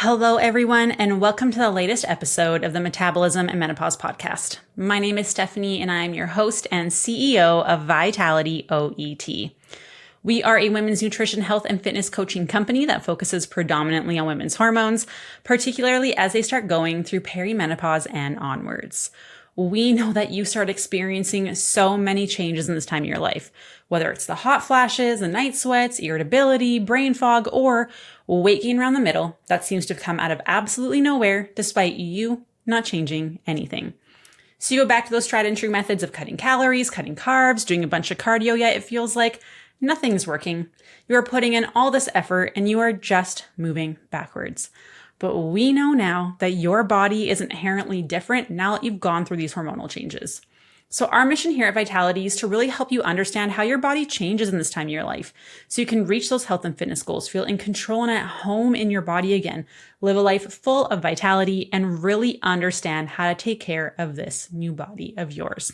Hello, everyone, and welcome to the latest episode of the Metabolism and Menopause podcast. My name is Stephanie, and I'm your host and CEO of Vitality OET. We are a women's nutrition, health, and fitness coaching company that focuses predominantly on women's hormones, particularly as they start going through perimenopause and onwards. We know that you start experiencing so many changes in this time of your life, whether it's the hot flashes, the night sweats, irritability, brain fog, or waking around the middle that seems to have come out of absolutely nowhere despite you not changing anything. So you go back to those tried and true methods of cutting calories, cutting carbs, doing a bunch of cardio, yet it feels like nothing's working. You are putting in all this effort and you are just moving backwards. But we know now that your body is inherently different now that you've gone through these hormonal changes. So our mission here at Vitality is to really help you understand how your body changes in this time of your life so you can reach those health and fitness goals, feel in control and at home in your body again, live a life full of vitality, and really understand how to take care of this new body of yours.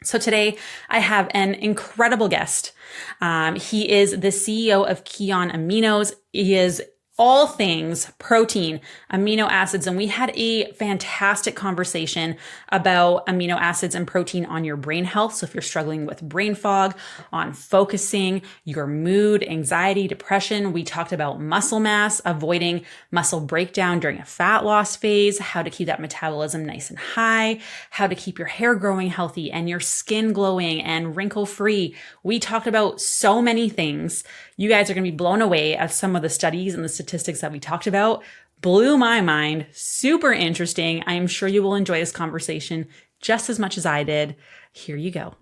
So today I have an incredible guest. He is the CEO of Aminos. He is all things protein, amino acids, and we had a fantastic conversation about amino acids and protein on your brain health. So if you're struggling with brain fog, on focusing, your mood, anxiety, depression, we talked about muscle mass, avoiding muscle breakdown during a fat loss phase, how to keep that metabolism nice and high, how to keep your hair growing healthy and your skin glowing and wrinkle free. We talked about so many things. You guys are going to be blown away at some of the studies and the statistics that we talked about. Blew my mind. Super interesting. I am sure you will enjoy this conversation just as much as I did. Here you go.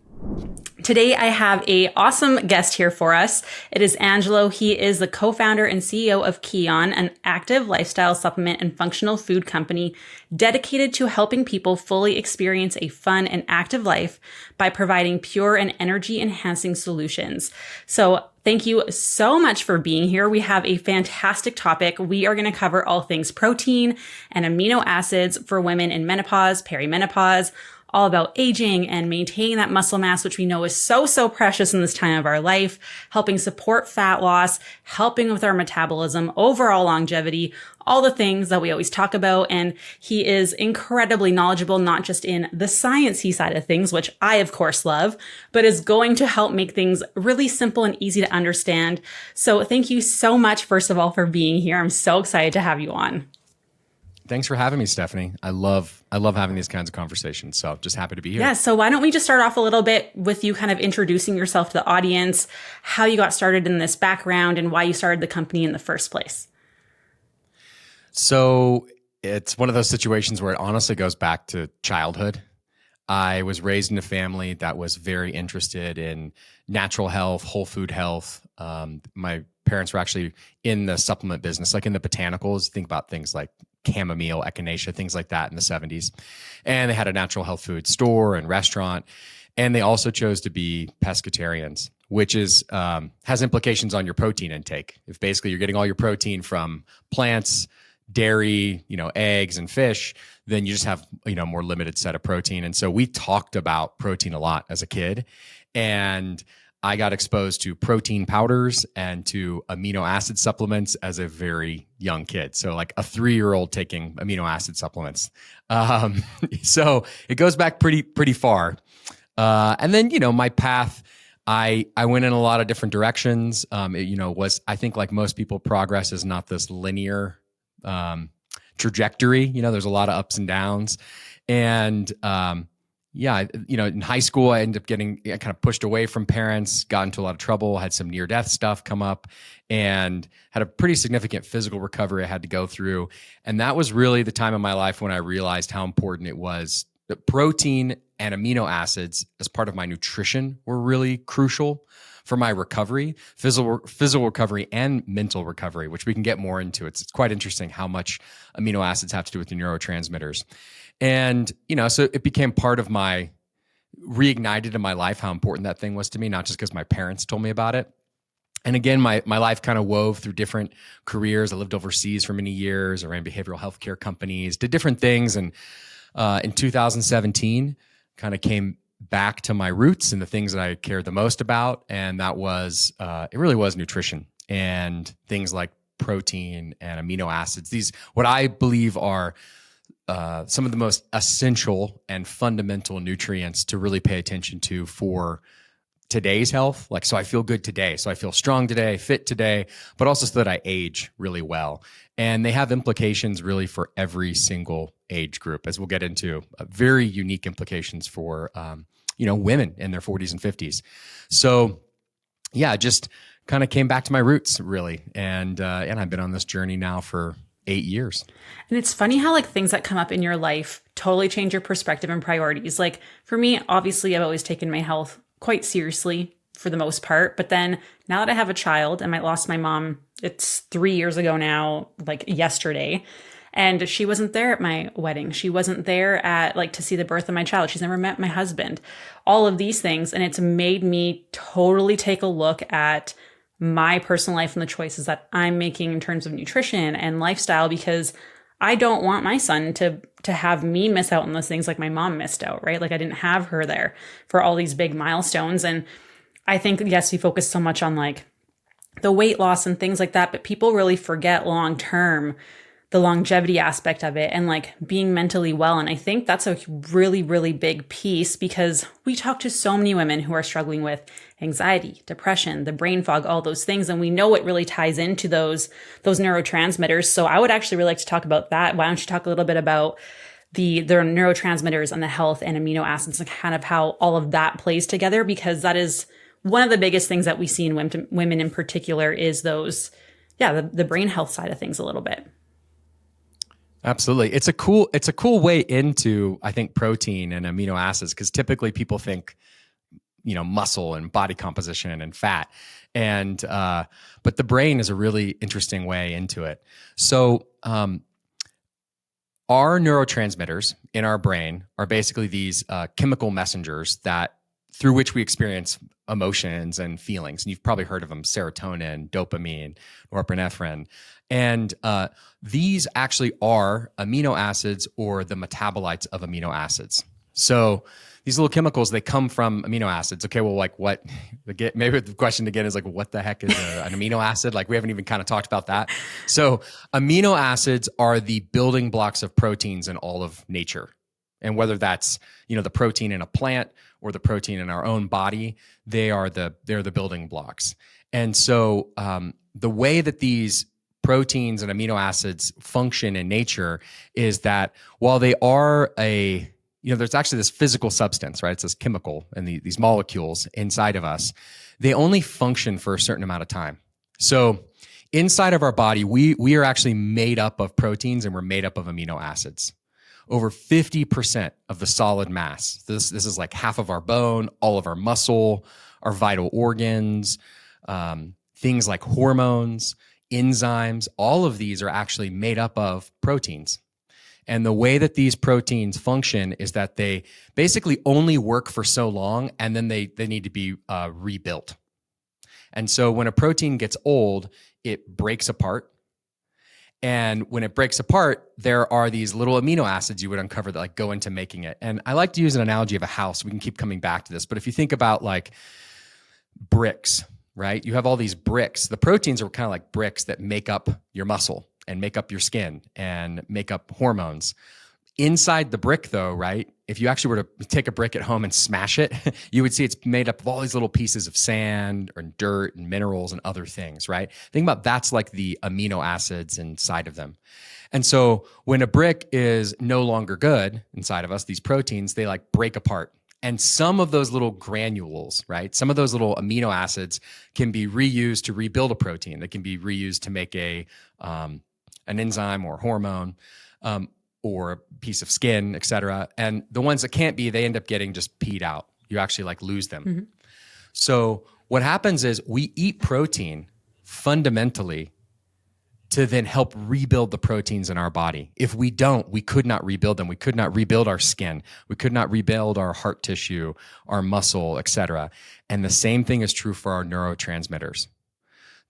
Today, I have an awesome guest here for us. It is Angelo. He is the co-founder and CEO of Kion, an active lifestyle supplement and functional food company dedicated to helping people fully experience a fun and active life by providing pure and energy-enhancing solutions. So thank you so much for being here. We have a fantastic topic. We are going to cover all things protein and amino acids for women in menopause, perimenopause, all about aging and maintaining that muscle mass, which we know is so precious in this time of our life, helping support fat loss, helping with our metabolism, overall longevity, all the things that we always talk about. And he is incredibly knowledgeable, not just in the sciencey side of things, which I, of course, love, but is going to help make things really simple and easy to understand. So thank you so much, first of all, for being here. I'm so excited to have you on. Thanks for having me, Stephanie. I love having these kinds of conversations. So just happy to be here. Yeah. So why don't we just start off a little bit with you kind of introducing yourself to the audience, how you got started in this background and why you started the company in the first place. So it's one of those situations where it honestly goes back to childhood. I was raised in a family that was very interested in natural health, whole food health. My parents were actually in the supplement business, like in the botanicals. Think about things like chamomile, echinacea, things like that in the 70s. And they had a natural health food store and restaurant. And they also chose to be pescatarians, which is has implications on your protein intake. If basically you're getting all your protein from plants, dairy, eggs and fish, then you just have, more limited set of protein. And so we talked about protein a lot as a kid. And I got exposed to protein powders and to amino acid supplements as a very young kid. So like a 3-year-old taking amino acid supplements. So it goes back pretty far. And then, my path, I went in a lot of different directions. I think like most people, progress is not this linear trajectory. There's a lot of ups and downs. And in high school, I ended up getting kind of pushed away from parents, got into a lot of trouble, had some near-death stuff come up, and had a pretty significant physical recovery I had to go through. And that was really the time in my life when I realized how important it was that protein and amino acids as part of my nutrition were really crucial for my recovery, physical recovery and mental recovery, which we can get more into. It's quite interesting how much amino acids have to do with the neurotransmitters. And, so it became part of reignited in my life how important that thing was to me, not just because my parents told me about it. And again, my life kind of wove through different careers. I lived overseas for many years. I ran behavioral healthcare companies, did different things. And in 2017, kind of came back to my roots and the things that I cared the most about. And that was, it really was nutrition and things like protein and amino acids. These, what I believe are some of the most essential and fundamental nutrients to really pay attention to for today's health. Like, so I feel good today. So I feel strong today, fit today, but also so that I age really well. And they have implications really for every single age group, as we'll get into very unique implications for, women in their 40s and 50s. So yeah, just kind of came back to my roots really. And I've been on this journey now for 8 years. And it's funny how like things that come up in your life totally change your perspective and priorities. Like for me, obviously I've always taken my health quite seriously for the most part. But then now that I have a child and I lost my mom, it's 3 years ago now, like yesterday. And she wasn't there at my wedding. She wasn't there at like to see the birth of my child. She's never met my husband, all of these things. And it's made me totally take a look at my personal life and the choices that I'm making in terms of nutrition and lifestyle, because I don't want my son to have me miss out on those things like my mom missed out, right? Like I didn't have her there for all these big milestones. And I think, yes, we focus so much on like the weight loss and things like that, but people really forget long term the longevity aspect of it and like being mentally well. And I think that's a really, really big piece, because we talk to so many women who are struggling with anxiety, depression, the brain fog, all those things. And we know it really ties into those neurotransmitters. So I would actually really like to talk about that. Why don't you talk a little bit about the neurotransmitters and the health and amino acids and kind of how all of that plays together? Because that is one of the biggest things that we see in women in particular is the brain health side of things a little bit. Absolutely. It's a cool way into, I think, protein and amino acids, because typically people think, muscle and body composition and fat. But the brain is a really interesting way into it. So, our neurotransmitters in our brain are basically these chemical messengers through which we experience emotions and feelings. And you've probably heard of them: serotonin, dopamine, norepinephrine. And these actually are amino acids, or the metabolites of amino acids. So these little chemicals, they come from amino acids. Okay, well, like maybe the question again is like, what the heck is an amino acid? Like we haven't even kind of talked about that. So amino acids are the building blocks of proteins in all of nature. And whether that's, the protein in a plant or the protein in our own body, they're the building blocks. And so the way that these proteins and amino acids function in nature is that while they are there's actually this physical substance, right? It's this chemical and these molecules inside of us, they only function for a certain amount of time. So inside of our body, we are actually made up of proteins and we're made up of amino acids. Over 50% of the solid mass. This is like half of our bone, all of our muscle, our vital organs, things like hormones, enzymes, all of these are actually made up of proteins. And the way that these proteins function is that they basically only work for so long, and then they need to be rebuilt. And so when a protein gets old, it breaks apart. And when it breaks apart, there are these little amino acids you would uncover that like go into making it. And I like to use an analogy of a house. We can keep coming back to this. But if you think about like bricks, right? You have all these bricks. The proteins are kind of like bricks that make up your muscle and make up your skin and make up hormones. Inside the brick though, right? If you actually were to take a brick at home and smash it, you would see it's made up of all these little pieces of sand and dirt and minerals and other things, right? Think about that's like the amino acids inside of them. And so when a brick is no longer good inside of us, these proteins, they like break apart. And some of those little granules, right? Some of those little amino acids can be reused to rebuild a protein. They can be reused to make an enzyme or hormone, or a piece of skin, et cetera. And the ones that can't be, they end up getting just peed out. You actually like lose them. Mm-hmm. So what happens is we eat protein fundamentally to then help rebuild the proteins in our body. If we don't, we could not rebuild them. We could not rebuild our skin. We could not rebuild our heart tissue, our muscle, et cetera. And the same thing is true for our neurotransmitters.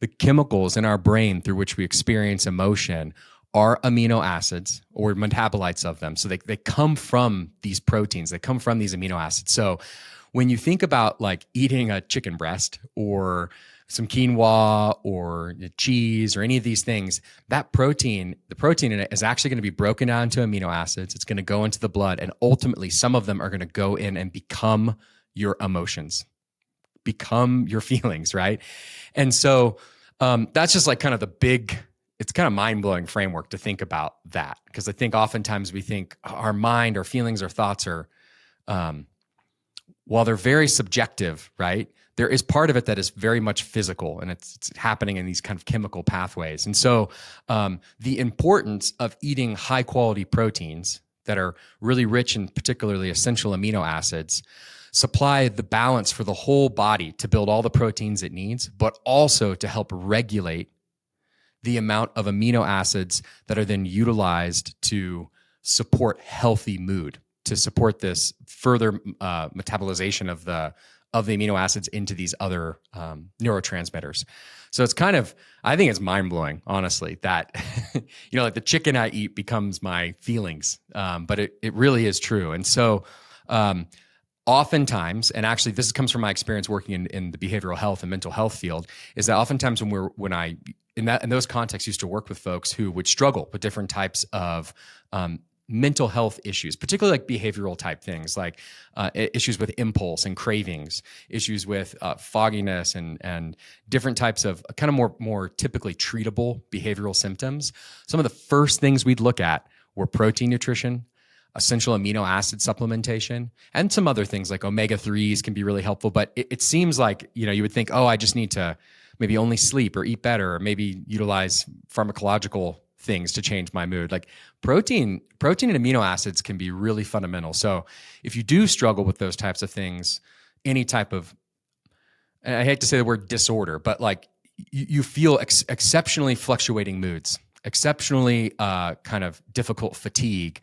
The chemicals in our brain through which we experience emotion are amino acids or metabolites of them. So they come from these proteins. They come from these amino acids. So when you think about like eating a chicken breast or some quinoa or cheese or any of these things, the protein in it is actually going to be broken down to amino acids. It's going to go into the blood, and ultimately some of them are going to go in and become your emotions, become your feelings, right? And so that's just like kind of the big, it's kind of mind-blowing framework to think about that. Because I think oftentimes we think our mind, our feelings, our thoughts are, while they're very subjective, right? There is part of it that is very much physical, and it's happening in these kind of chemical pathways. And so the importance of eating high quality proteins that are really rich in particularly essential amino acids supply the balance for the whole body to build all the proteins it needs, but also to help regulate the amount of amino acids that are then utilized to support healthy mood, to support this further metabolization of the amino acids into these other neurotransmitters. So it's kind of, I think it's mind-blowing, honestly, that, like the chicken I eat becomes my feelings, but it really is true. And so oftentimes, and actually this comes from my experience working in the behavioral health and mental health field, is that oftentimes when I in those contexts used to work with folks who would struggle with different types of mental health issues, particularly like behavioral type things, like issues with impulse and cravings, issues with fogginess and different types of kind of more typically treatable behavioral symptoms. Some of the first things we'd look at were protein nutrition, essential amino acid supplementation, and some other things like omega-3s can be really helpful. But it seems like, you would think, oh, I just need to maybe only sleep or eat better, or maybe utilize pharmacological things to change my mood. Like protein and amino acids can be really fundamental. So if you do struggle with those types of things, any type of, and I hate to say the word disorder, but like you feel exceptionally fluctuating moods, exceptionally kind of difficult fatigue,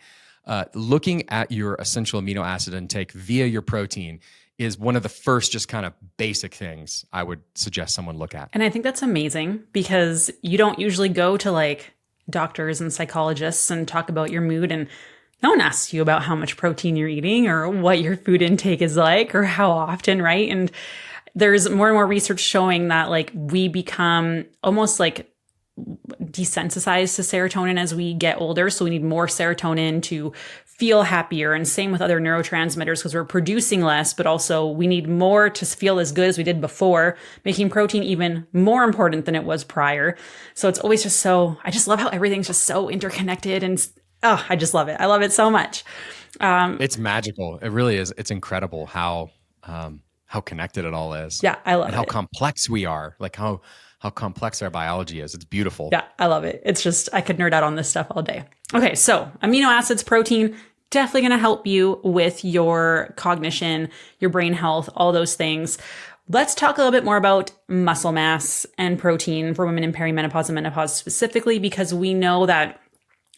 looking at your essential amino acid intake via your protein is one of the first just kind of basic things I would suggest someone look at. And I think that's amazing because you don't usually go to like doctors and psychologists and talk about your mood, and no one asks you about how much protein you're eating or what your food intake is like or how often, right? And there's more and more research showing that like we become almost like desensitized to serotonin as we get older. So we need more serotonin to feel happier, and same with other neurotransmitters because we're producing less, but also we need more to feel as good as we did before, making protein even more important than it was prior. So it's always just I just love how everything's just so interconnected, and I just love it. I love it so much. It's magical. It really is. It's incredible how connected it all is. Yeah, I love it. And how complex we are, like how complex our biology is. It's beautiful. Yeah, I love it. It's just, I could nerd out on this stuff all day. Okay, so amino acids, protein, definitely going to help you with your cognition, your brain health, all those things. Let's talk a little bit more about muscle mass and protein for women in perimenopause and menopause specifically, because we know that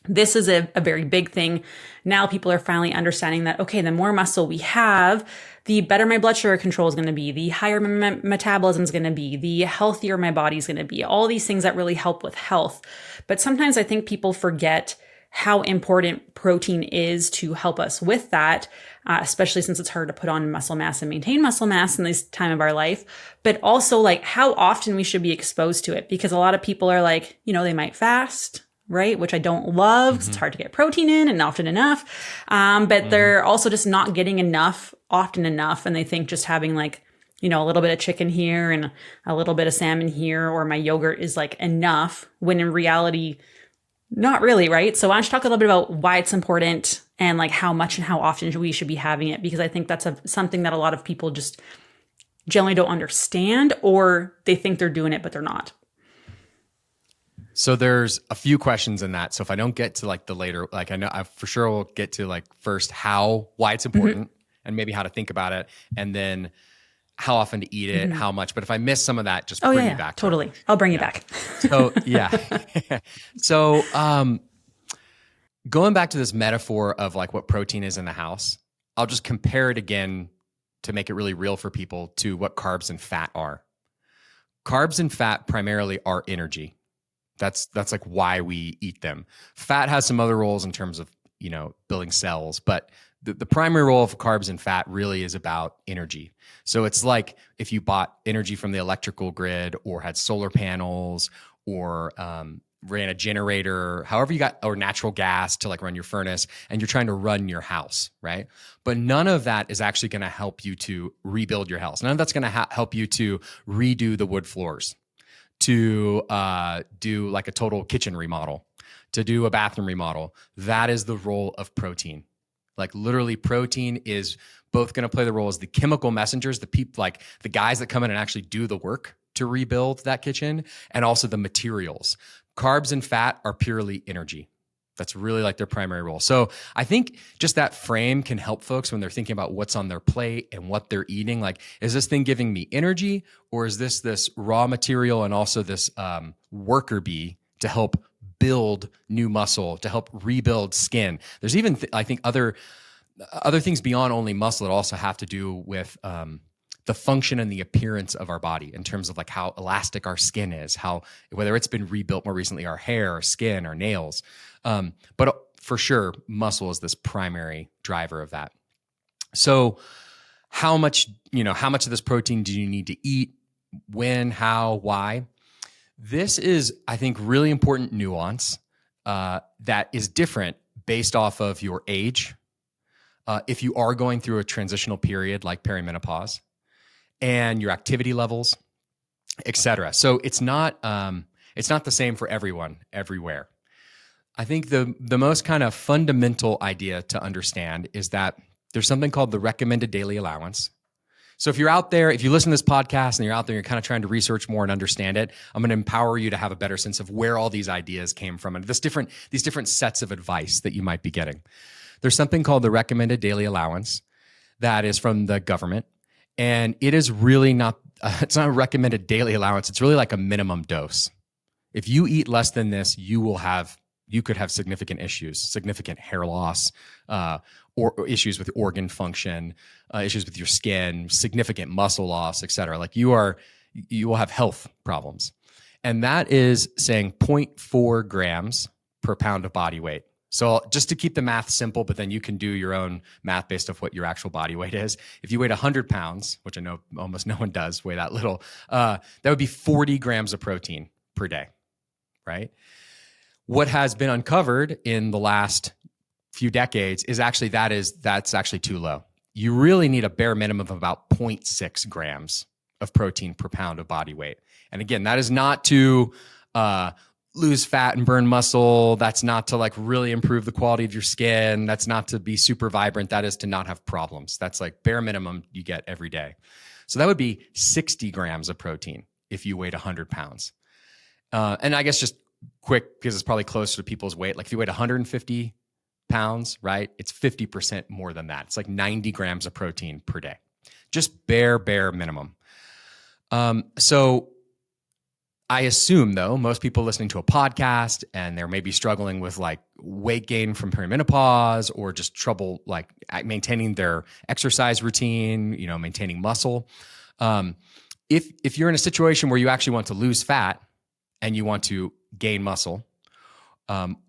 this is a very big thing. Now people are finally understanding that, okay, the more muscle we have, the better my blood sugar control is going to be, the higher my metabolism is going to be, the healthier my body is going to be, all these things that really help with health. But sometimes I think people forget how important protein is to help us with that, especially since it's hard to put on muscle mass and maintain muscle mass in this time of our life, but also like how often we should be exposed to it. Because a lot of people are like, they might fast, right? Which I don't love because it's hard to get protein in and often enough. But they're also just not getting enough often enough. And they think just having like, a little bit of chicken here and a little bit of salmon here, or my yogurt is like enough, when in reality, not really, right? So why don't you talk a little bit about why it's important and like how much and how often we should be having it? Because I think that's something that a lot of people just generally don't understand, or they think they're doing it, but they're not. So there's a few questions in that. So if I don't get to like the later, like I know I for sure will get to like first why it's important and maybe how to think about it, and then how often to eat it, how much. But if I miss some of that, just bring me back. Totally. I'll bring you back. So yeah. So going back to this metaphor of like what protein is in the house, I'll just compare it again to make it really real for people to what carbs and fat are. Carbs and fat primarily are energy. That's like why we eat them. Fat has some other roles in terms of, building cells, but the primary role of carbs and fat really is about energy. So it's like if you bought energy from the electrical grid or had solar panels or ran a generator, however you got, or natural gas to like run your furnace, and you're trying to run your house, right? But none of that is actually going to help you to rebuild your house. None of that's going to help you to redo the wood floors, to do like a total kitchen remodel, to do a bathroom remodel. That is the role of protein. Like literally protein is both going to play the role as the chemical messengers, the people, like the guys that come in and actually do the work to rebuild that kitchen, and also the materials. Carbs and fat are purely energy. That's really like their primary role. So I think just that frame can help folks when they're thinking about what's on their plate and what they're eating. Like, is this thing giving me energy, or is this raw material and also this worker bee to help build new muscle, to help rebuild skin? There's even, I think, other things beyond only muscle that also have to do with the function and the appearance of our body in terms of like how elastic our skin is, how, whether it's been rebuilt more recently, our hair, our skin, our nails. But for sure, muscle is this primary driver of that. So how much of this protein do you need to eat? When, how, why? This is, I think, really important nuance that is different based off of your age. If you are going through a transitional period like perimenopause, and your activity levels, et cetera. So it's not the same for everyone everywhere. I think the most kind of fundamental idea to understand is that there's something called the recommended daily allowance. So if you're out there, if you listen to this podcast and you're out there, you're kind of trying to research more and understand it, I'm going to empower you to have a better sense of where all these ideas came from and these different sets of advice that you might be getting. There's something called the recommended daily allowance that is from the government. And it is really not, it's not a recommended daily allowance. It's really like a minimum dose. If you eat less than this, you could have significant issues, significant hair loss, or issues with organ function, issues with your skin, significant muscle loss, et cetera. Like you will have health problems. And that is saying 0.4 grams per pound of body weight. So just to keep the math simple, but then you can do your own math based off what your actual body weight is. If you weighed 100 pounds, which I know almost no one does weigh that little, that would be 40 grams of protein per day, right? What has been uncovered in the last few decades is actually that's actually too low. You really need a bare minimum of about 0.6 grams of protein per pound of body weight. And again, that is not to lose fat and burn muscle. That's not to like really improve the quality of your skin. That's not to be super vibrant. That is to not have problems. That's like bare minimum you get every day. So that would be 60 grams of protein if you weighed 100 pounds. And I guess just quick, because it's probably closer to people's weight. Like if you weighed 150 pounds, right? It's 50% more than that. It's like 90 grams of protein per day. Just bare minimum. So I assume, though, most people listening to a podcast and they're maybe struggling with like weight gain from perimenopause or just trouble like maintaining their exercise routine, maintaining muscle. If you're in a situation where you actually want to lose fat and you want to gain muscle,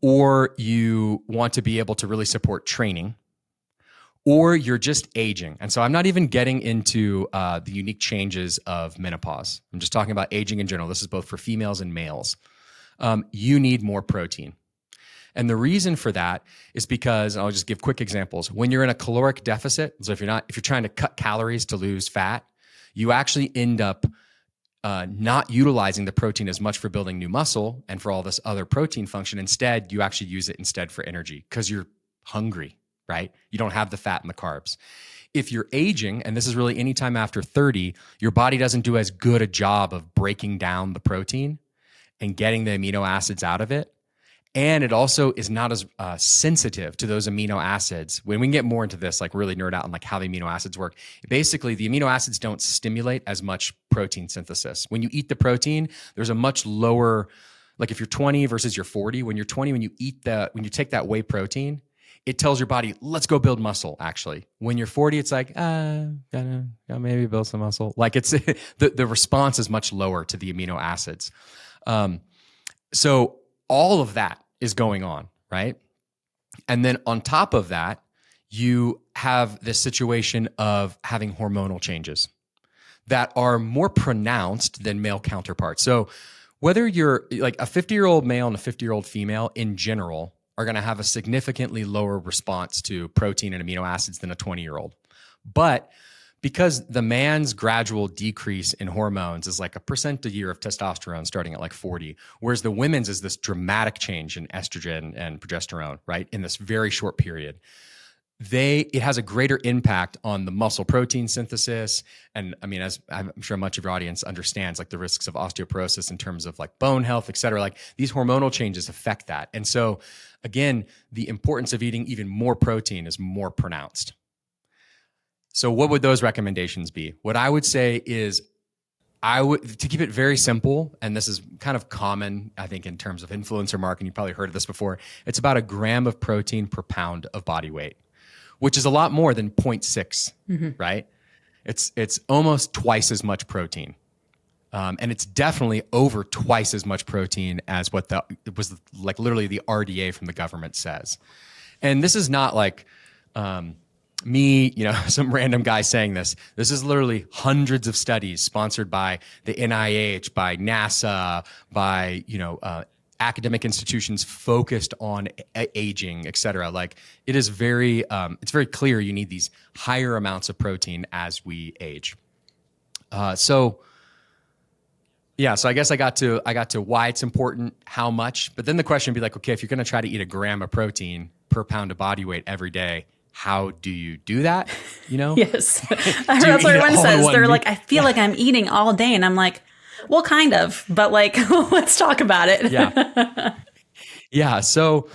or you want to be able to really support training, or you're just aging. And so I'm not even getting into the unique changes of menopause. I'm just talking about aging in general. This is both for females and males. You need more protein. And the reason for that is because, I'll just give quick examples. When you're in a caloric deficit, so if you're trying to cut calories to lose fat, you actually end up not utilizing the protein as much for building new muscle and for all this other protein function. Instead, you actually use it instead for energy because you're hungry. Right? You don't have the fat and the carbs. If you're aging, and this is really anytime after 30, your body doesn't do as good a job of breaking down the protein and getting the amino acids out of it. And it also is not as sensitive to those amino acids. When we can get more into this, like really nerd out on like how the amino acids work, basically the amino acids don't stimulate as much protein synthesis. When you eat the protein, there's a much lower, like if you're 20 versus you're 40, when you're 20, when you take that whey protein, it tells your body, let's go build muscle, actually. When you're 40, it's like, gotta maybe build some muscle. Like it's the response is much lower to the amino acids. So all of that is going on, right? And then on top of that, you have this situation of having hormonal changes that are more pronounced than male counterparts. So whether you're like a 50-year-old male and a 50-year-old female in general are going to have a significantly lower response to protein and amino acids than a 20-year-old. But because the man's gradual decrease in hormones is like 1% a year of testosterone starting at like 40, whereas the women's is this dramatic change in estrogen and progesterone, right? In this very short period. It has a greater impact on the muscle protein synthesis. And I mean, as I'm sure much of your audience understands, like the risks of osteoporosis in terms of like bone health, et cetera, like these hormonal changes affect that. And so again, the importance of eating even more protein is more pronounced. So what would those recommendations be? What I would say is to keep it very simple, and this is kind of common, I think, in terms of influencer marketing, you've probably heard of this before. It's about 1 gram of protein per pound of body weight, which is a lot more than 0.6, right? It's almost twice as much protein. And it's definitely over twice as much protein as what it was like literally the RDA from the government says. And this is not like me, some random guy saying this. This is literally hundreds of studies sponsored by the NIH, by NASA, by, academic institutions focused on aging, et cetera. Like it is it's very clear you need these higher amounts of protein as we age. So I guess I got to why it's important, how much, but then the question would be like, okay, if you're going to try to eat 1 gram of protein per pound of body weight every day, how do you do that? Yes. That's what everyone says. They're like, I feel like I'm eating all day. And I'm like, well, kind of, but like, let's talk about it. Yeah. Yeah. So,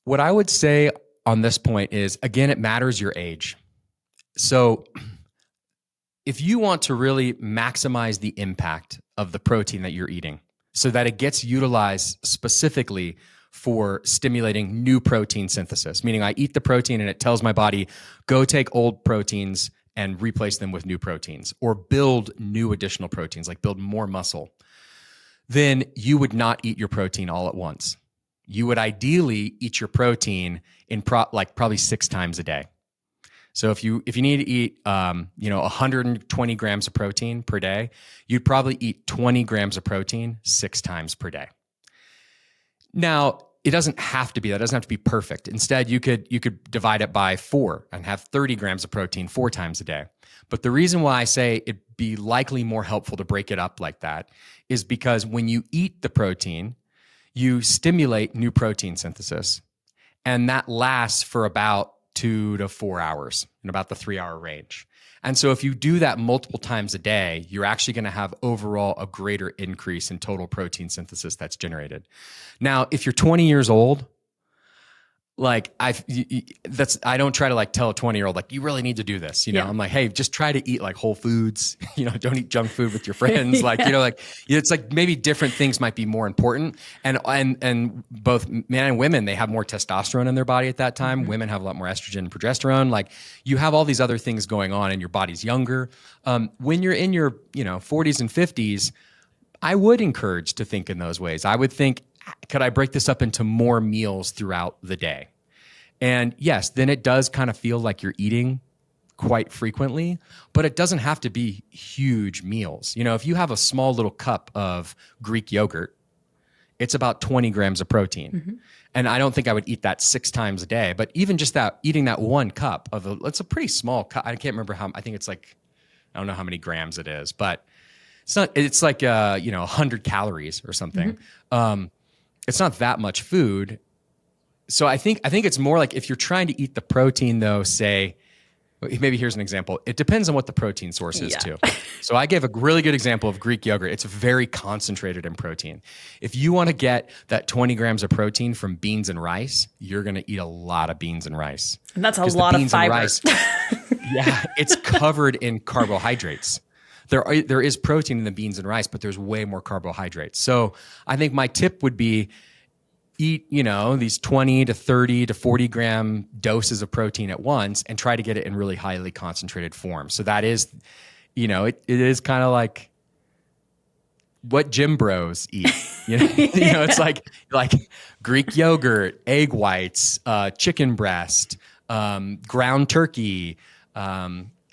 what I would say on this point is, again, it matters your age. So if you want to really maximize the impact of the protein that you're eating so that it gets utilized specifically for stimulating new protein synthesis, meaning I eat the protein and it tells my body, go take old proteins and replace them with new proteins or build new additional proteins, like build more muscle, then you would not eat your protein all at once. You would ideally eat your protein in probably 6 times a day. So if you need to eat 120 grams of protein per day, you'd probably eat 20 grams of protein 6 times per day. Now, it doesn't have to be that. It doesn't have to be perfect. Instead, you could divide it by 4 and have 30 grams of protein 4 times a day. But the reason why I say it'd be likely more helpful to break it up like that is because when you eat the protein, you stimulate new protein synthesis, and that lasts for about 2 to 4 hours in about the 3-hour range. And so if you do that multiple times a day, you're actually going to have overall a greater increase in total protein synthesis that's generated. Now, if you're 20 years old, like I don't try to like tell a 20-year-old like you really need to do this. I'm like, hey, just try to eat like whole foods. Don't eat junk food with your friends. Like it's like maybe different things might be more important. And both men and women, they have more testosterone in their body at that time. Women have a lot more estrogen and progesterone. Like you have all these other things going on, and your body's younger. When you're in your 40s and 50s, I would encourage to think in those ways. I would think, could I break this up into more meals throughout the day? And yes, then it does kind of feel like you're eating quite frequently, but it doesn't have to be huge meals. If you have a small little cup of Greek yogurt, it's about 20 grams of protein. And I don't think I would eat that 6 times a day, but even just eating that 1 cup it's a pretty small cup. I can't remember I think it's like, I don't know how many grams it is, but it's like 100 calories or something. It's not that much food. So I think it's more like if you're trying to eat the protein though, say, maybe here's an example. It depends on what the protein source is too. So I gave a really good example of Greek yogurt. It's very concentrated in protein. If you want to get that 20 grams of protein from beans and rice, you're going to eat a lot of beans and rice. And that's a lot of fiber. Yeah, it's covered in carbohydrates. There is protein in the beans and rice, but there's way more carbohydrates. So I think my tip would be eat, these 20 to 30 to 40 gram doses of protein at once and try to get it in really highly concentrated form. So that is, it is kind of like what gym bros eat. It's like Greek yogurt, egg whites, chicken breast, ground turkey.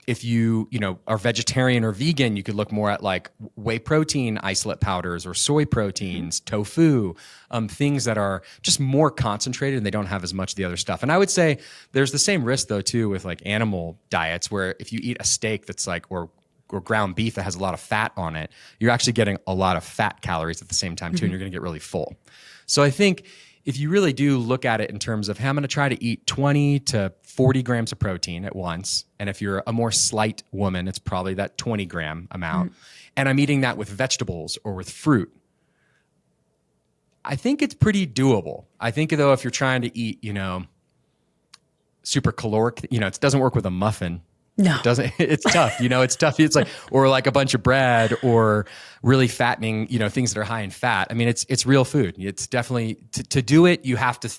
If you are vegetarian or vegan, you could look more at like whey protein isolate powders or soy proteins, tofu, things that are just more concentrated and they don't have as much of the other stuff. And I would say there's the same risk though too with like animal diets, where if you eat a steak that's like or ground beef that has a lot of fat on it, you're actually getting a lot of fat calories at the same time too, and you're going to get really full. So I think if you really do look at it in terms of, hey, I'm going to try to eat 20 to 40 grams of protein at once. And if you're a more slight woman, it's probably that 20 gram amount. And I'm eating that with vegetables or with fruit. I think it's pretty doable. I think though, if you're trying to eat, super caloric, it doesn't work with a muffin. No, it doesn't. It's tough. It's tough. It's like, or like a bunch of bread or really fattening, things that are high in fat. I mean, it's real food. It's definitely to do it. You have to,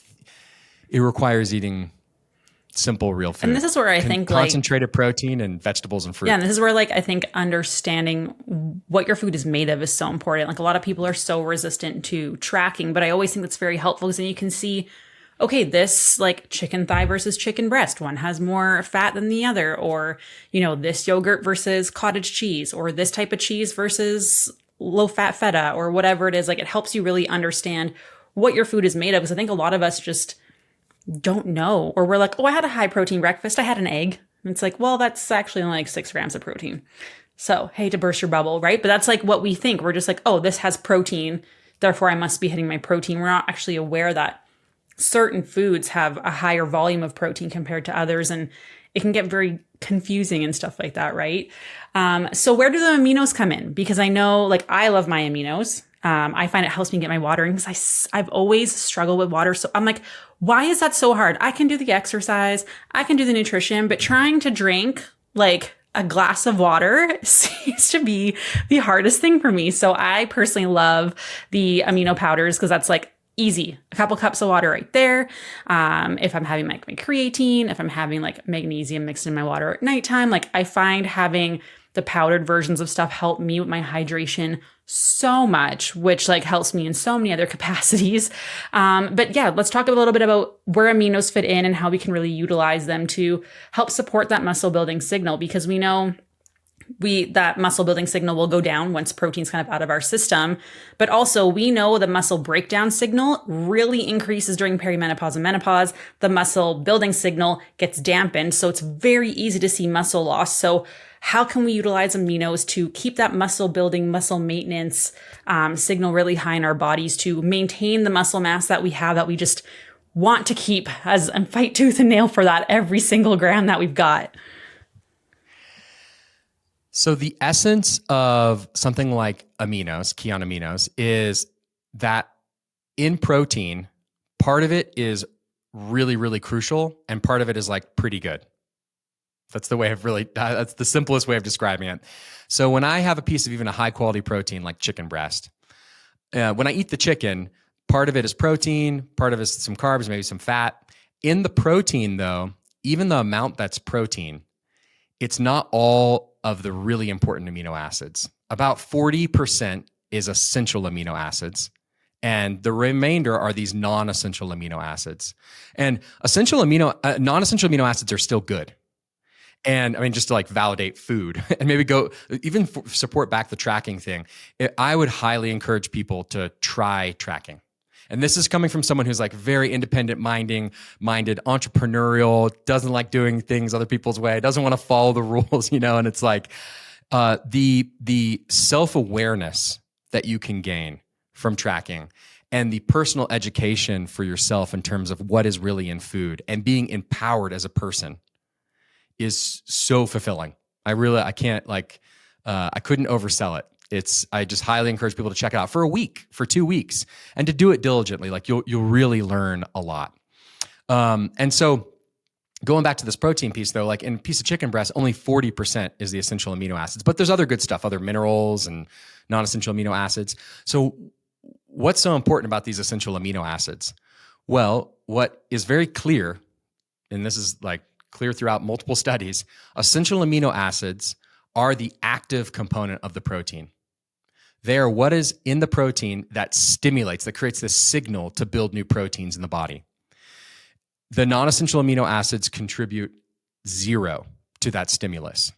it requires eating simple, real food. And this is where I think concentrated protein and vegetables and fruit. Yeah. And this is where I think understanding what your food is made of is so important. Like a lot of people are so resistant to tracking, but I always think that's very helpful because then you can see, okay, this like chicken thigh versus chicken breast, one has more fat than the other, or, this yogurt versus cottage cheese, or this type of cheese versus low fat feta, or whatever it is. Like it helps you really understand what your food is made of. Because I think a lot of us just don't know, or we're like, oh, I had a high protein breakfast. I had an egg. And it's like, well, that's actually only like 6 grams of protein. So hate to burst your bubble, right? But that's like what we think. We're just like, oh, this has protein, therefore I must be hitting my protein. We're not actually aware that certain foods have a higher volume of protein compared to others, and it can get very confusing and stuff like that, right? So where do the aminos come in? Because I know, I love my aminos. I find it helps me get my water in because I've always struggled with water. So I'm like, why is that so hard? I can do the exercise, I can do the nutrition, but trying to drink a glass of water seems to be the hardest thing for me. So I personally love the amino powders because that's easy. A couple cups of water right there. If I'm having my creatine, if I'm having magnesium mixed in my water at nighttime, I find having the powdered versions of stuff help me with my hydration so much, which helps me in so many other capacities. But yeah, let's talk a little bit about where aminos fit in and how we can really utilize them to help support that muscle building signal, because we know that muscle building signal will go down once protein's kind of out of our system. But also we know the muscle breakdown signal really increases during perimenopause and menopause. The muscle building signal gets dampened. So it's very easy to see muscle loss. So how can we utilize aminos to keep that muscle building, muscle maintenance signal really high in our bodies to maintain the muscle mass that we have, that we just want to keep and fight tooth and nail for that every single gram that we've got? So the essence of something like aminos, Keon aminos, is that in protein, part of it is really, really crucial, and part of it is pretty good. That's the way that's the simplest way of describing it. So when I have a piece of even a high quality protein like chicken breast, when I eat the chicken, part of it is protein, part of it is some carbs, maybe some fat. In the protein though, even the amount that's protein, it's not all of the really important amino acids. About 40% is essential amino acids, and the remainder are these non-essential amino acids. And non-essential amino acids are still good. And I mean, just to validate food and maybe go even support back the tracking thing, I would highly encourage people to try tracking. And this is coming from someone who's very independent minded, entrepreneurial, doesn't like doing things other people's way, doesn't want to follow the rules, and it's the self-awareness that you can gain from tracking and the personal education for yourself in terms of what is really in food and being empowered as a person is so fulfilling. I couldn't oversell it. I just highly encourage people to check it out for a week, for 2 weeks, and to do it diligently. You'll really learn a lot. And so going back to this protein piece though, in a piece of chicken breast, only 40% is the essential amino acids, but there's other good stuff, other minerals and non-essential amino acids. So what's so important about these essential amino acids? Well, what is very clear, and this is clear throughout multiple studies, essential amino acids are the active component of the protein. They are what is in the protein that stimulates, that creates this signal to build new proteins in the body. The non-essential amino acids contribute zero to that stimulus.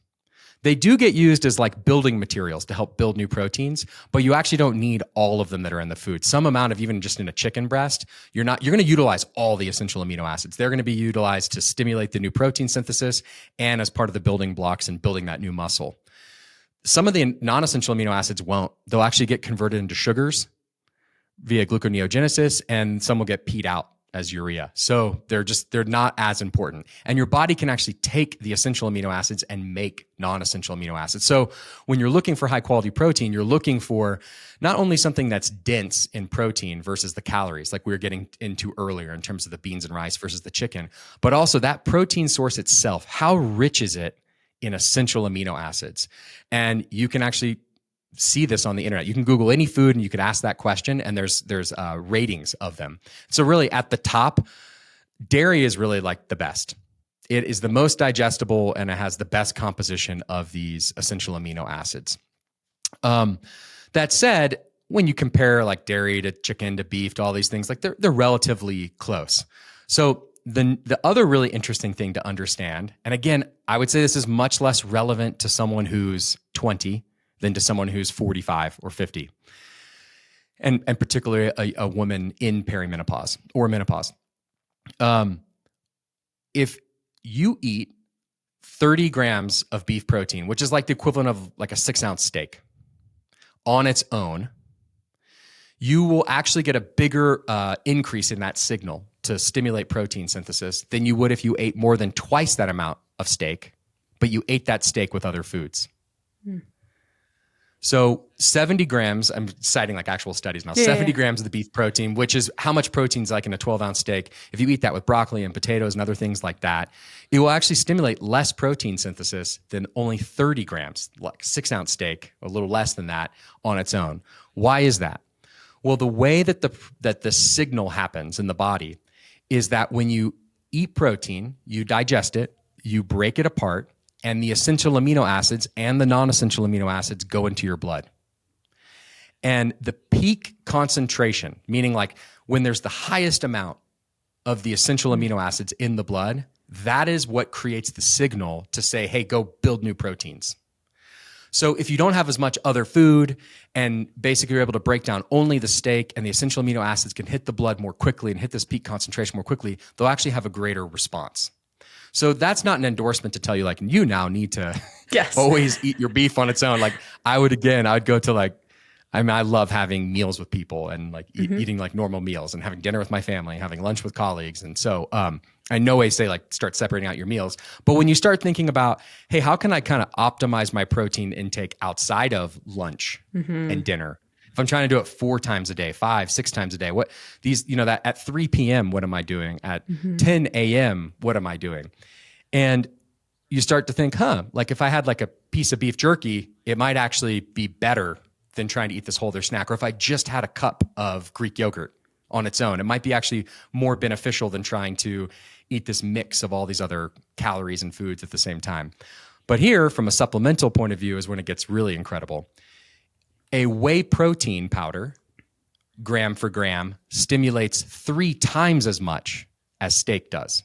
They do get used as like building materials to help build new proteins, but you actually don't need all of them that are in the food. Some amount of, even just in a chicken breast, you're going to utilize all the essential amino acids. They're going to be utilized to stimulate the new protein synthesis and as part of the building blocks and building that new muscle. Some of the non-essential amino acids won't. They'll actually get converted into sugars via gluconeogenesis, and some will get peed out as urea. So they're not as important. And your body can actually take the essential amino acids and make non-essential amino acids. So when you're looking for high quality protein, you're looking for not only something that's dense in protein versus the calories, like we were getting into earlier in terms of the beans and rice versus the chicken, but also that protein source itself. How rich is it in essential amino acids? And you can actually see this on the internet. You can Google any food and you could ask that question, and there's ratings of them. So really at the top, dairy is really like the best. It is the most digestible and it has the best composition of these essential amino acids. That said, when you compare like dairy to chicken to beef to all these things, like they're relatively close. So the other really interesting thing to understand, and again, I would say this is much less relevant to someone who's 20 than to someone who's 45 or 50, and particularly a woman in perimenopause or menopause. If you eat 30 grams of beef protein, which is like the equivalent of like a 6-ounce steak on its own, you will actually get a bigger increase in that signal to stimulate protein synthesis than you would if you ate more than twice that amount of steak, but you ate that steak with other foods. So 70 grams, I'm citing like actual studies now, 70 grams of the beef protein, which is how much protein is like in a 12-ounce steak. If you eat that with broccoli and potatoes and other things like that, it will actually stimulate less protein synthesis than only 30 grams, like 6-ounce steak, a little less than that on its own. Why is that? Well, the way that the signal happens in the body is that when you eat protein, you digest it, you break it apart, and the essential amino acids and the non-essential amino acids go into your blood. And the peak concentration, meaning like when there's the highest amount of the essential amino acids in the blood, that is what creates the signal to say, hey, go build new proteins. So if you don't have as much other food and basically you're able to break down only the steak and the essential amino acids can hit the blood more quickly and hit this peak concentration more quickly, they'll actually have a greater response. So that's not an endorsement to tell you like you now need to always eat your beef on its own. Like I'd go to like, I love having meals with people and like eating like normal meals and having dinner with my family, having lunch with colleagues. And so I no way say like start separating out your meals. But when you start thinking about, hey, how can I kind of optimize my protein intake outside of lunch and dinner? If I'm trying to do it 4 times a day, 5, 6 times a day, that at 3 p.m., what am I doing? At 10 a.m., what am I doing? And you start to think, like if I had like a piece of beef jerky, it might actually be better than trying to eat this whole other snack. Or if I just had a cup of Greek yogurt on its own, it might be actually more beneficial than trying to eat this mix of all these other calories and foods at the same time. But here, from a supplemental point of view, is when it gets really incredible. A whey protein powder, gram for gram, stimulates 3 times as much as steak does.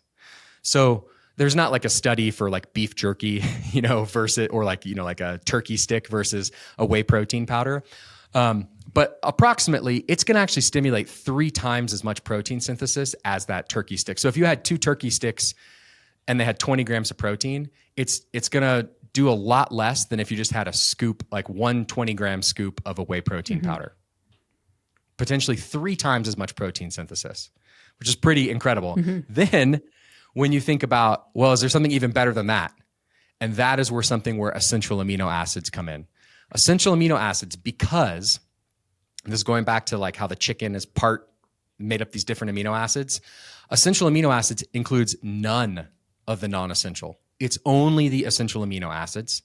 So there's not like a study for like beef jerky, versus, or like, like a turkey stick versus a whey protein powder. But approximately, it's going to actually stimulate 3 times as much protein synthesis as that turkey stick. So if you had 2 turkey sticks and they had 20 grams of protein, it's going to do a lot less than if you just had a scoop, like 1 20-gram scoop of a whey protein powder. Potentially 3 times as much protein synthesis, which is pretty incredible. Then when you think about, well, is there something even better than that? And that is where essential amino acids come in. Essential amino acids, because this is going back to like how the chicken is made up these different amino acids. Essential amino acids includes none of the non-essential. It's only the essential amino acids,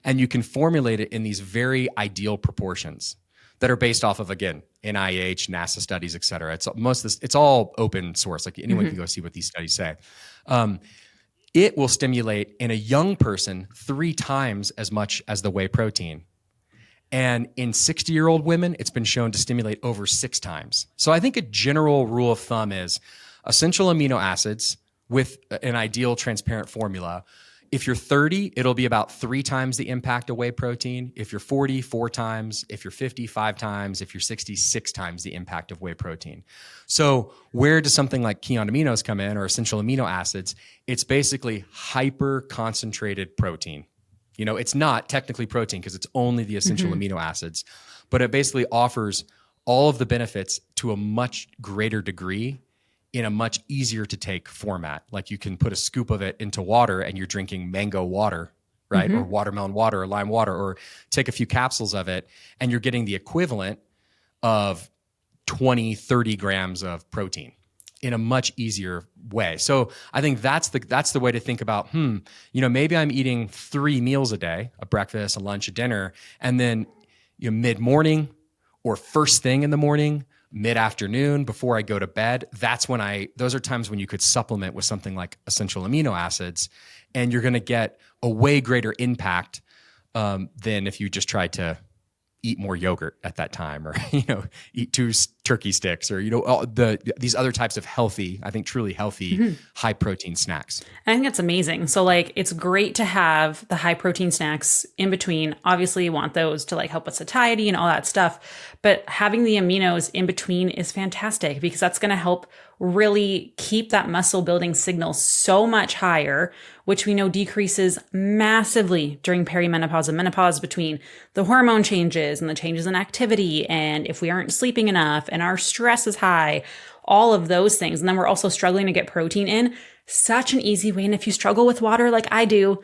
and you can formulate it in these very ideal proportions that are based off of, again, NIH, NASA studies, et cetera. It's all open source. Like anyone can go see what these studies say. It will stimulate in a young person 3 times as much as the whey protein. And in 60-year-old women, it's been shown to stimulate over 6 times. So I think a general rule of thumb is essential amino acids with an ideal transparent formula. If you're 30, it'll be about 3 times the impact of whey protein. If you're 40, 4 times. If you're 50, 5 times. If you're 60, 6 times the impact of whey protein. So where does something like Keon aminos come in, or essential amino acids? It's basically hyper concentrated protein. You know, it's not technically protein because it's only the essential amino acids, but it basically offers all of the benefits to a much greater degree in a much easier to take format. Like you can put a scoop of it into water and you're drinking mango water, right? Or watermelon water or lime water, or take a few capsules of it and you're getting the equivalent of 20, 30 grams of protein in a much easier way. So I think that's the way to think about, you know, maybe I'm eating 3 meals a day, a breakfast, a lunch, a dinner, and then mid-morning or first thing in the morning, mid-afternoon, before I go to bed, those are times when you could supplement with something like essential amino acids, and you're going to get a way greater impact than if you just tried to eat more yogurt at that time, or, you know, eat 2 turkey sticks, or, you know, these other types of healthy, I think truly healthy, high protein snacks. I think that's amazing. So like, it's great to have the high protein snacks in between. Obviously you want those to like help with satiety and all that stuff, but having the aminos in between is fantastic because that's going to help really keep that muscle building signal so much higher, which we know decreases massively during perimenopause and menopause between the hormone changes and the changes in activity. And if we aren't sleeping enough and our stress is high, all of those things. And then we're also struggling to get protein in. Such an easy way. And if you struggle with water like I do,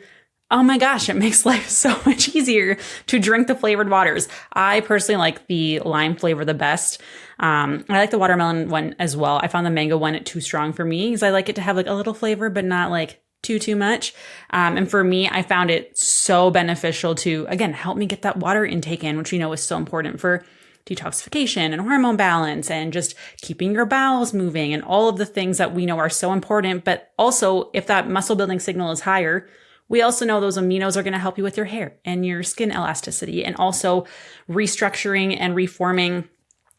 oh my gosh, it makes life so much easier to drink the flavored waters. I personally like the lime flavor the best. I like the watermelon one as well. I found the mango one too strong for me because I like it to have like a little flavor, but not like too much. And for me, I found it so beneficial to, again, help me get that water intake in, which we know is so important for detoxification and hormone balance and just keeping your bowels moving and all of the things that we know are so important. But also, if that muscle building signal is higher, we also know those aminos are going to help you with your hair and your skin elasticity, and also restructuring and reforming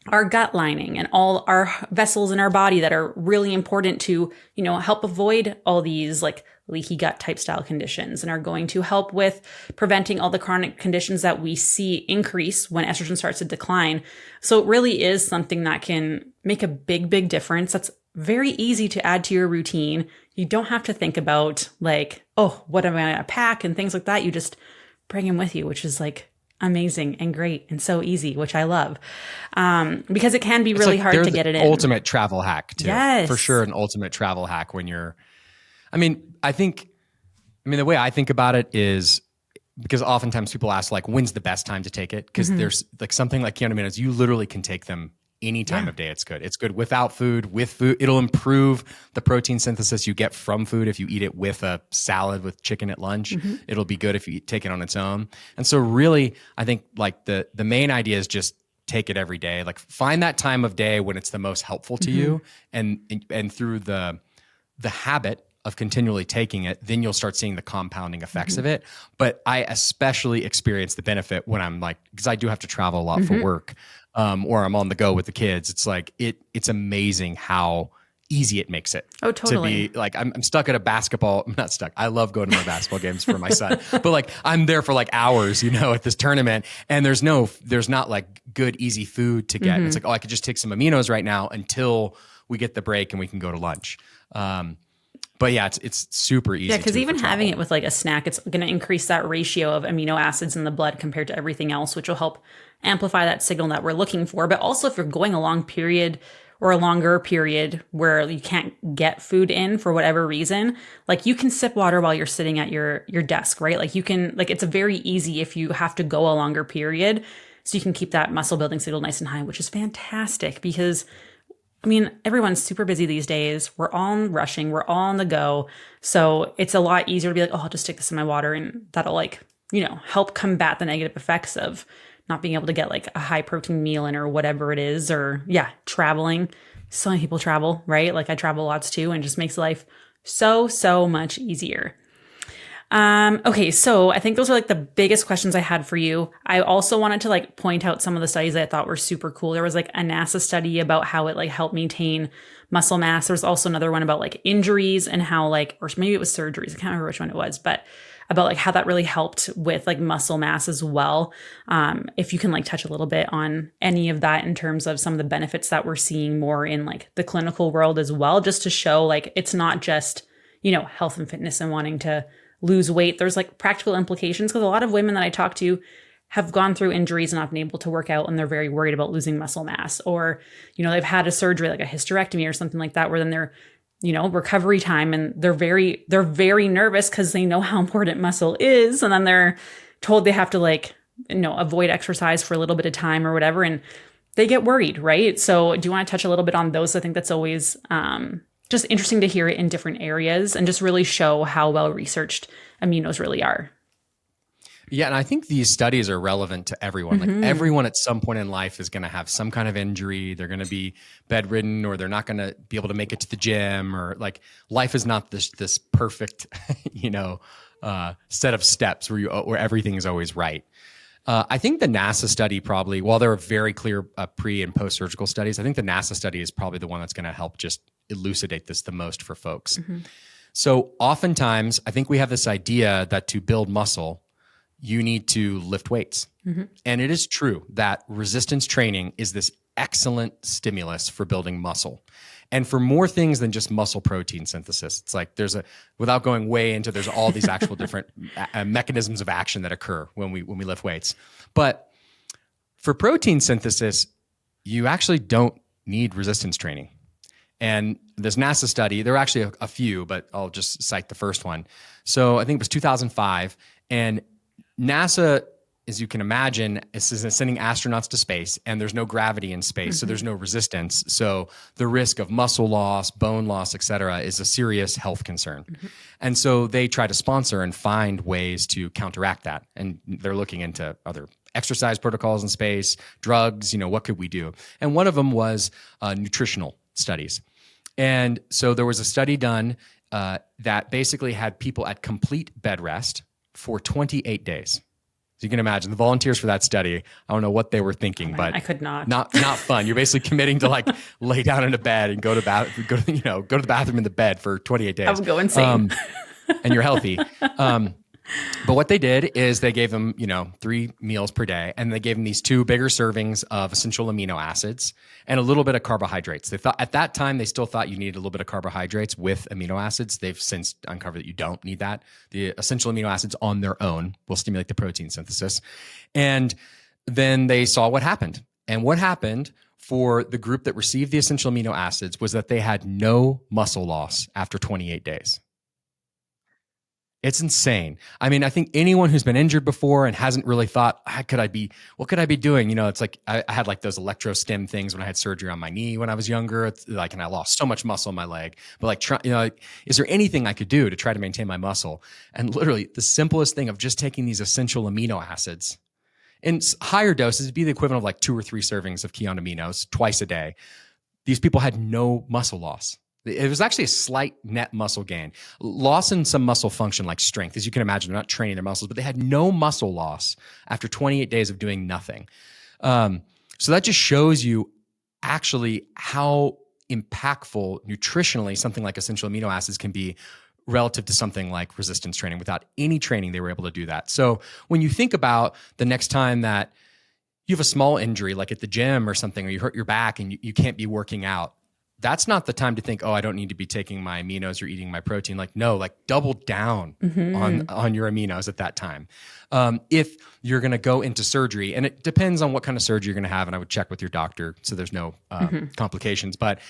our gut lining and all our vessels in our body that are really important to, you know, help avoid all these like leaky gut type style conditions, and are going to help with preventing all the chronic conditions that we see increase when estrogen starts to decline. So it really is something that can make a big difference. That's very easy to add to your routine. You don't have to think about like, oh, what am I going to pack and things like that. You just bring them with you, which is like amazing and great and so easy, which I love. Because it can be really hard to get it in. Ultimate travel hack too. Yes. For sure. An ultimate travel hack when you're, the way I think about it is because oftentimes people ask like, when's the best time to take it? Because there's like something like Keon aminos, you literally can take them any time of day. It's good. It's good without food, with food. It'll improve the protein synthesis you get from food. If you eat it with a salad with chicken at lunch, it'll be good if you take it on its own. And so really, I think like the main idea is just take it every day. Like find that time of day when it's the most helpful to you. And through the habit of continually taking it, then you'll start seeing the compounding effects of it. But I especially experience the benefit when I'm like, because I do have to travel a lot for work, or I'm on the go with the kids. It's like, it's amazing how easy it makes it. Oh, totally. To be like, I'm stuck at a basketball, I'm not stuck. I love going to my basketball games for my son, but like I'm there for like hours, you know, at this tournament, and there's not like good, easy food to get. It's like, oh, I could just take some aminos right now until we get the break and we can go to lunch. But yeah, it's super easy. Yeah, because even having it with like a snack, it's going to increase that ratio of amino acids in the blood compared to everything else, which will help amplify that signal that we're looking for. But also if you're going a long period or a longer period where you can't get food in for whatever reason, like you can sip water while you're sitting at your desk, right? Like you can, like it's very easy if you have to go a longer period. So you can keep that muscle building signal nice and high, which is fantastic because everyone's super busy these days. We're all rushing. We're all on the go. So it's a lot easier to be like, oh, I'll just stick this in my water and that'll like, you know, help combat the negative effects of not being able to get like a high protein meal in or whatever it is, or traveling. So many people travel, right? Like I travel lots too, and it just makes life so much easier. Okay, so I think those are like the biggest questions I had for you. I also wanted to like point out some of the studies that I thought were super cool. There was like a NASA study about how it like helped maintain muscle mass. There was also another one about like injuries and how like, or maybe it was surgeries. I can't remember which one it was, but about like how that really helped with like muscle mass as well. If you can like touch a little bit on any of that in terms of some of the benefits that we're seeing more in like the clinical world as well, just to show like it's not just, health and fitness and wanting to lose weight. There's like practical implications because a lot of women that I talk to have gone through injuries and not been able to work out and they're very worried about losing muscle mass, or, they've had a surgery like a hysterectomy or something like that, where then they're, recovery time and they're very nervous because they know how important muscle is. And then they're told they have to like, avoid exercise for a little bit of time or whatever. And they get worried, right? So do you want to touch a little bit on those? I think that's always, just interesting to hear it in different areas and just really show how well researched aminos really are. Yeah, and I think these studies are relevant to everyone. Like everyone at some point in life is going to have some kind of injury. They're going to be bedridden, or they're not going to be able to make it to the gym, or like life is not this perfect, set of steps where everything is always right. I think the NASA study probably, while there are very clear pre and post surgical studies, I think the NASA study is probably the one that's going to help just elucidate this the most for folks. So oftentimes, I think we have this idea that to build muscle, you need to lift weights. And it is true that resistance training is this excellent stimulus for building muscle. And for more things than just muscle protein synthesis. It's like without going way into, there's all these actual different mechanisms of action that occur when we lift weights. But for protein synthesis, you actually don't need resistance training. And this NASA study, there are actually a few, but I'll just cite the first one. So I think it was 2005, and NASA, as you can imagine, is sending astronauts to space, and there's no gravity in space, so there's no resistance. So the risk of muscle loss, bone loss, et cetera, is a serious health concern. And so they try to sponsor and find ways to counteract that. And they're looking into other exercise protocols in space, drugs, what could we do? And one of them was nutritional studies. And so there was a study done that basically had people at complete bed rest for 28 days. So you can imagine the volunteers for that study, I don't know what they were thinking, but I could not. Not fun. You're basically committing to like lay down in a bed and go to the bathroom in the bed for 28 days. I would go insane. And you're healthy. But what they did is they gave them, 3 meals per day, and they gave them these 2 bigger servings of essential amino acids and a little bit of carbohydrates. They thought at that time, they still thought you needed a little bit of carbohydrates with amino acids. They've since uncovered that you don't need that. The essential amino acids on their own will stimulate the protein synthesis. And then they saw what happened. And what happened for the group that received the essential amino acids was that they had no muscle loss after 28 days. It's insane. I mean, I think anyone who's been injured before and hasn't really thought, what could I be doing? It's like, I had like those electro stim things when I had surgery on my knee when I was younger. It's like, and I lost so much muscle in my leg, but like, is there anything I could do to try to maintain my muscle? And literally the simplest thing of just taking these essential amino acids in higher doses, it'd be the equivalent of like 2 or 3 servings of Keon aminos twice a day. These people had no muscle loss. It was actually a slight net muscle gain. Loss in some muscle function like strength. As you can imagine, they're not training their muscles, but they had no muscle loss after 28 days of doing nothing. So that just shows you actually how impactful nutritionally something like essential amino acids can be relative to something like resistance training. Without any training, they were able to do that. So when you think about the next time that you have a small injury, like at the gym or something, or you hurt your back and you can't be working out, that's not the time to think, I don't need to be taking my aminos or eating my protein. Like, no, like double down on your aminos at that time. If you're going to go into surgery, and it depends on what kind of surgery you're going to have, and I would check with your doctor so there's no complications, but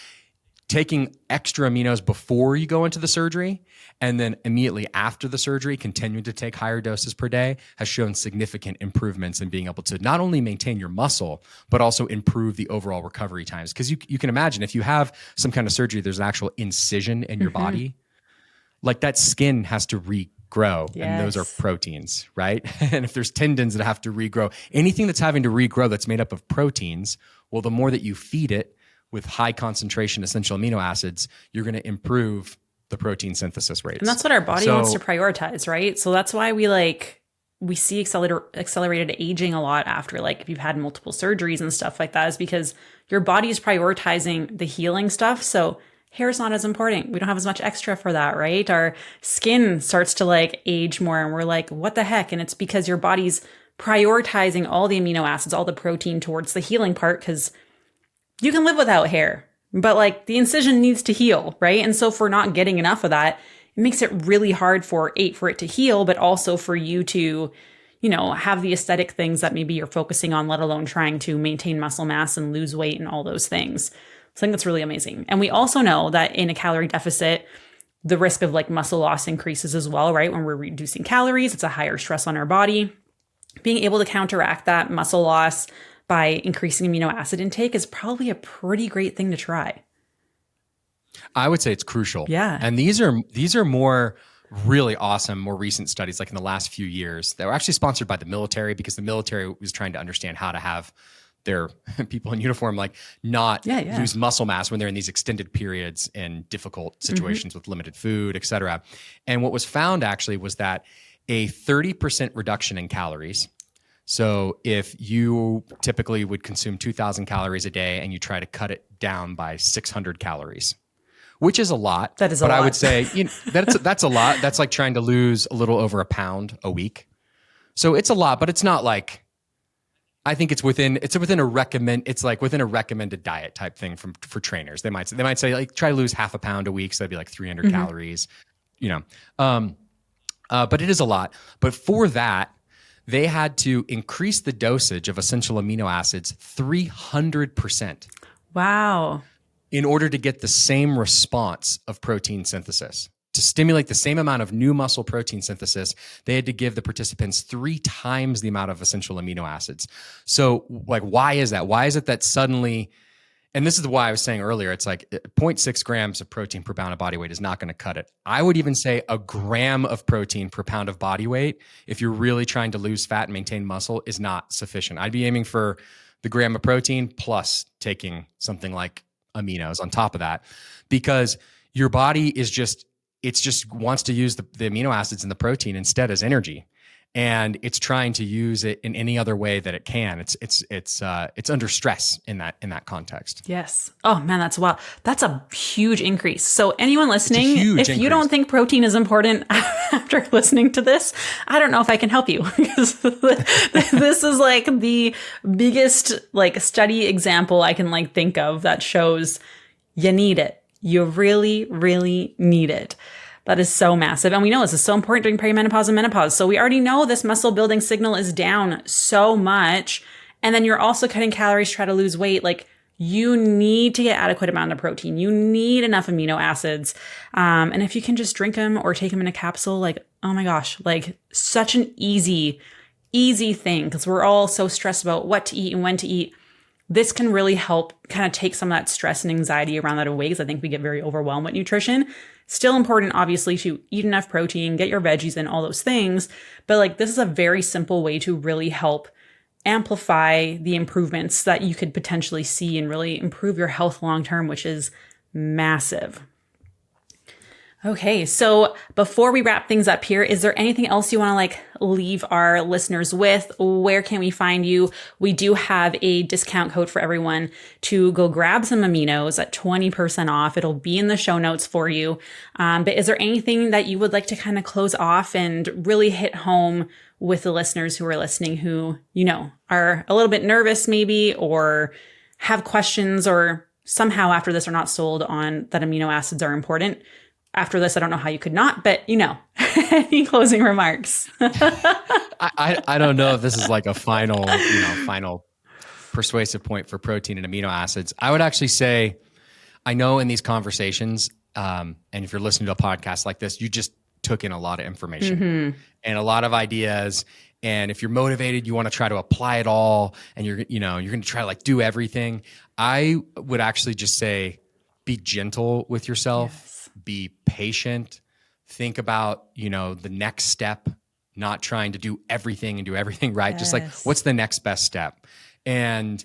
taking extra aminos before you go into the surgery and then immediately after the surgery, continuing to take higher doses per day has shown significant improvements in being able to not only maintain your muscle, but also improve the overall recovery times. Because you can imagine if you have some kind of surgery, there's an actual incision in your body, like that skin has to regrow. Yes. And those are proteins, right? And if there's tendons that have to regrow, anything that's having to regrow that's made up of proteins, well, the more that you feed it with high concentration essential amino acids, you're going to improve the protein synthesis rates. And that's what our body wants to prioritize, right? So that's why we see accelerated aging a lot after, like, if you've had multiple surgeries and stuff like that, is because your body is prioritizing the healing stuff. So hair is not as important. We don't have as much extra for that, right? Our skin starts to like age more and we're like, what the heck? And it's because your body's prioritizing all the amino acids, all the protein towards the healing part, because you can live without hair, but like the incision needs to heal, right? And so if we're not getting enough of that, it makes it really hard for it to heal, but also for you to, have the aesthetic things that maybe you're focusing on, let alone trying to maintain muscle mass and lose weight and all those things. So I think that's really amazing. And we also know that in a calorie deficit, the risk of like muscle loss increases as well, right? When we're reducing calories, it's a higher stress on our body. Being able to counteract that muscle loss by increasing amino acid intake is probably a pretty great thing to try. I would say it's crucial. Yeah. And these are more really awesome, more recent studies, like in the last few years, that were actually sponsored by the military, because the military was trying to understand how to have their people in uniform not lose muscle mass when they're in these extended periods in difficult situations with limited food, et cetera. And what was found actually was that a 30% reduction in calories. So if you typically would consume 2,000 calories a day and you try to cut it down by 600 calories, which is a lot. That is a lot. But I would say that's a lot. That's like trying to lose a little over a pound a week. So it's a lot, but it's not like, I think it's within a recommended diet type thing for trainers. They might say like try to lose half a pound a week. So that'd be like 300 calories, but it is a lot. But for that, they had to increase the dosage of essential amino acids 300%. Wow. In order to get the same response of protein synthesis. To stimulate the same amount of new muscle protein synthesis, they had to give the participants 3 times the amount of essential amino acids. So, like, why is that? Why is it that suddenly, and this is why I was saying earlier, it's like 0.6 grams of protein per pound of body weight is not going to cut it. I would even say a gram of protein per pound of body weight, if you're really trying to lose fat and maintain muscle, is not sufficient. I'd be aiming for the gram of protein plus taking something like aminos on top of that, because your body is just wants to use the amino acids and the protein instead as energy, and it's trying to use it in any other way that it can. It's under stress in that context. Yes. Oh man, that's wild. That's a huge increase. So anyone listening, if you don't think protein is important after listening to this, I don't know if I can help you, because this is like the biggest like study example I can like think of that shows you need it. You really, really need it. That is so massive. And we know this is so important during perimenopause and menopause. So we already know this muscle building signal is down so much. And then you're also cutting calories to try to lose weight. Like, you need to get adequate amount of protein. You need enough amino acids. And if you can just drink them or take them in a capsule, like, oh my gosh, like such an easy thing, because we're all so stressed about what to eat and when to eat. This can really help kind of take some of that stress and anxiety around that away, because I think we get very overwhelmed with nutrition. Still important, obviously, to eat enough protein, get your veggies in, all those things. But like, this is a very simple way to really help amplify the improvements that you could potentially see and really improve your health long term, which is massive. Okay, so before we wrap things up here, is there anything else you want to like leave our listeners with? Where can we find you? We do have a discount code for everyone to go grab some aminos at 20% off. It'll be in the show notes for you. But is there anything that you would like to kind of close off and really hit home with the listeners who are listening, who, are a little bit nervous maybe, or have questions, or somehow after this are not sold on that amino acids are important? After this, I don't know how you could not, but any closing remarks? I don't know if this is like a final persuasive point for protein and amino acids. I would actually say, I know in these conversations, and if you're listening to a podcast like this, you just took in a lot of information and a lot of ideas. And if you're motivated, you want to try to apply it all, and you're going to try to like do everything. I would actually just say, be gentle with yourself. Yes. Be patient. Think about, the next step, not trying to do everything and do everything right. Yes. Just like, what's the next best step? And,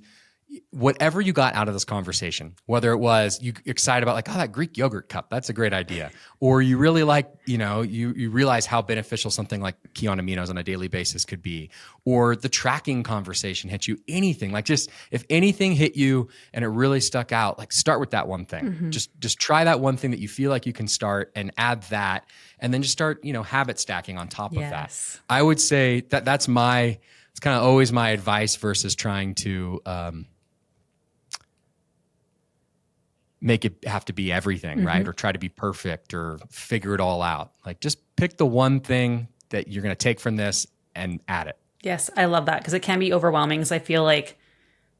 whatever you got out of this conversation, whether it was you excited about like, oh, that Greek yogurt cup, that's a great idea. Or you really like, you realize how beneficial something like key on aminos on a daily basis could be. Or the tracking conversation hit you, anything like just, if anything hit you and it really stuck out, like start with that one thing. Mm-hmm. Just try that one thing that you feel like you can start and add that. And then just start, habit stacking on top of that. I would say it's kind of always my advice versus trying to, make it have to be everything, right? Or try to be perfect or figure it all out. Like just pick the one thing that you're going to take from this and add it. Yes, I love that because it can be overwhelming because I feel like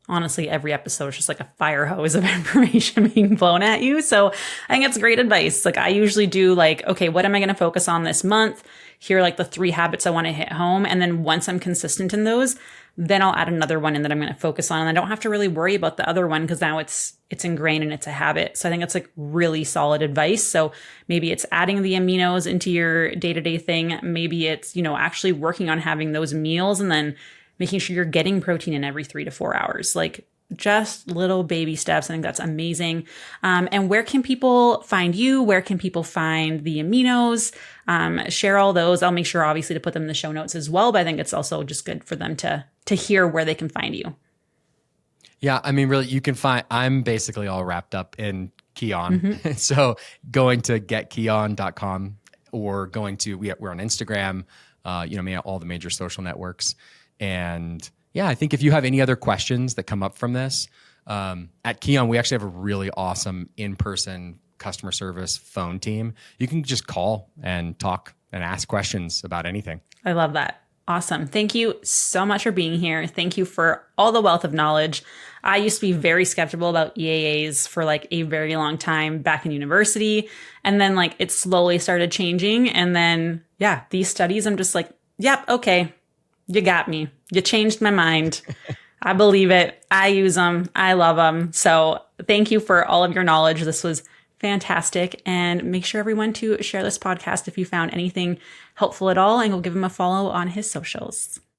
honestly every episode is just like a fire hose of information being blown at you. So I think it's great advice. Like I usually do like, okay, what am I going to focus on this month? Here are like the 3 habits I want to hit home. And then once I'm consistent in those, then I'll add another one in that I'm going to focus on. And I don't have to really worry about the other one because now it's ingrained and it's a habit. So I think it's like really solid advice. So maybe it's adding the aminos into your day-to-day thing. Maybe it's, actually working on having those meals and then making sure you're getting protein in every 3 to 4 hours. Like just little baby steps. I think that's amazing. And where can people find you? Where can people find the aminos? Share all those. I'll make sure obviously to put them in the show notes as well, but I think it's also just good for them to hear where they can find you. Yeah. I mean, really, I'm basically all wrapped up in Keon. So going to getkeon.com or we're on Instagram, all the major social networks. And yeah, I think if you have any other questions that come up from this, at Keon, we actually have a really awesome in-person customer service phone team. You can just call and talk and ask questions about anything. I love that. Awesome. Thank you so much for being here. Thank you for all the wealth of knowledge. I used to be very skeptical about EAAs for like a very long time back in university. And then like it slowly started changing. And then, yeah, these studies, I'm just like, yep, okay, you got me. You changed my mind. I believe it. I use them. I love them. So thank you for all of your knowledge. This was fantastic. And make sure everyone to share this podcast if you found anything helpful at all, and go give him a follow on his socials.